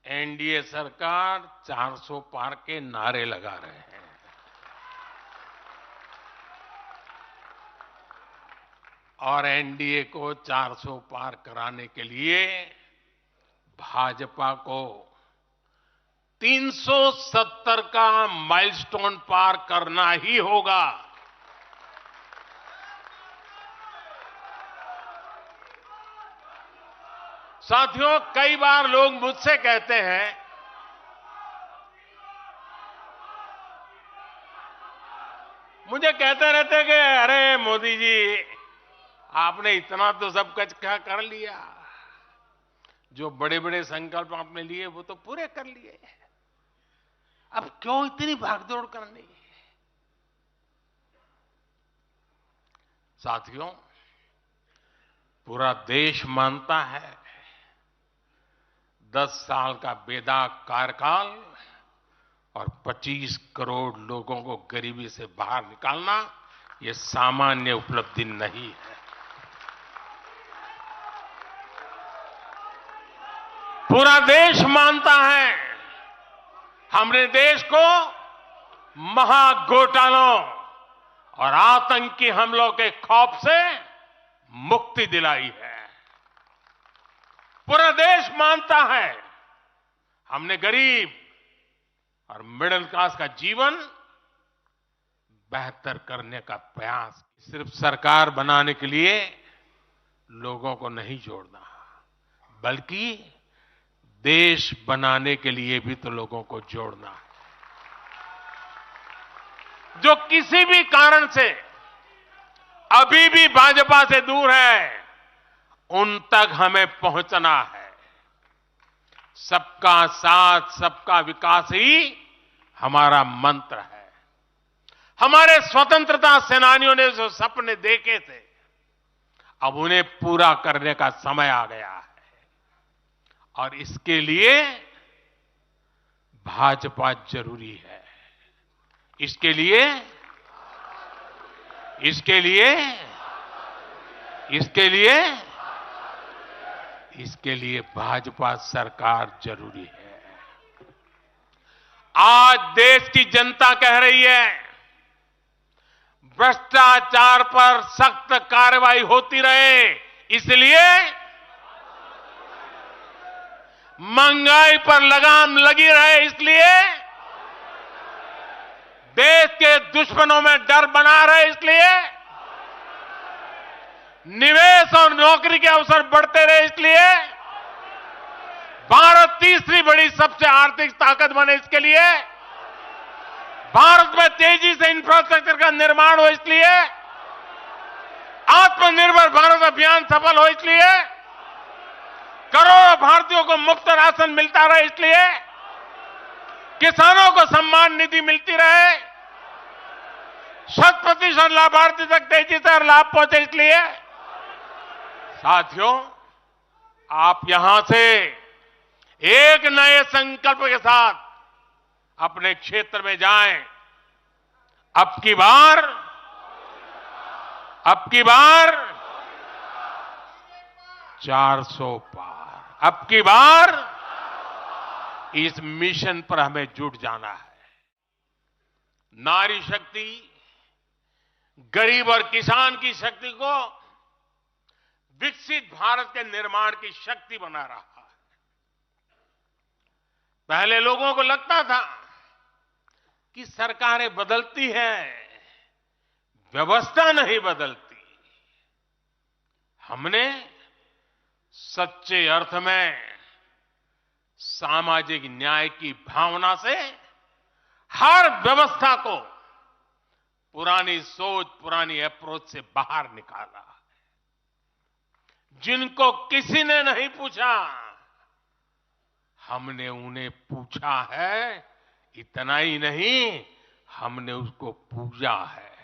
NDA सरकार 400 पार के नारे लगा रहे हैं। और एनडीए को 400 पार कराने के लिए भाजपा को 370 का माइलस्टोन पार करना ही होगा। साथियों, कई बार लोग मुझसे कहते हैं मुझे कहते रहते कि अरे मोदी जी, आपने इतना तो सब कुछ कर लिया, जो बड़े बड़े संकल्प आपने लिए वो तो पूरे कर लिए, अब क्यों इतनी भागदौड़ करनी। साथियों, पूरा देश मानता है 10 साल का बेदाग कार्यकाल और 25 करोड़ लोगों को गरीबी से बाहर निकालना ये सामान्य उपलब्धि नहीं है। पूरा देश मानता है हमने देश को महाघोटालों और आतंकी हमलों के खौफ से मुक्ति दिलाई है। पूरा देश मानता है हमने गरीब और मिडिल क्लास का जीवन बेहतर करने का प्रयास। सिर्फ सरकार बनाने के लिए लोगों को नहीं जोड़ना, बल्कि देश बनाने के लिए भी तो लोगों को जोड़ना है। जो किसी भी कारण से अभी भी भाजपा से दूर है, उन तक हमें पहुंचना है। सबका साथ, सबका विकास ही हमारा मंत्र है। हमारे स्वतंत्रता सेनानियों ने जो सपने देखे थे, अब उन्हें पूरा करने का समय आ गया है। और इसके लिए भाजपा जरूरी है। इसके लिए भाजपा सरकार जरूरी है। आज देश की जनता कह रही है भ्रष्टाचार पर सख्त कार्रवाई होती रहे, इसलिए महंगाई पर लगाम लगी रहे, इसलिए देश के दुश्मनों में डर बना रहे, इसलिए निवेश और नौकरी के अवसर बढ़ते रहे, इसलिए भारत तीसरी बड़ी सबसे आर्थिक ताकत बने, इसके लिए भारत में तेजी से इंफ्रास्ट्रक्चर का निर्माण हो, इसलिए आत्मनिर्भर भारत अभियान सफल हो, इसलिए करोड़ों भारतीयों को मुफ्त राशन मिलता रहे, इसलिए किसानों को सम्मान निधि मिलती रहे, 100% लाभार्थी तक तेजी से लाभ पहुंचे, इसलिए साथियों, आप यहां से एक नए संकल्प के साथ अपने क्षेत्र में जाएं। अब की बार 400 पार, अब की बार इस मिशन पर हमें जुट जाना है। नारी शक्ति, गरीब और किसान की शक्ति को विकसित भारत के निर्माण की शक्ति बना रहा है। पहले लोगों को लगता था कि सरकारें बदलती हैं, व्यवस्था नहीं बदलती। हमने सच्चे अर्थ में सामाजिक न्याय की भावना से हर व्यवस्था को पुरानी सोच, पुरानी अप्रोच से बाहर निकाला। जिनको किसी ने नहीं पूछा, हमने उन्हें पूछा है। इतना ही नहीं, हमने उसको पूजा है।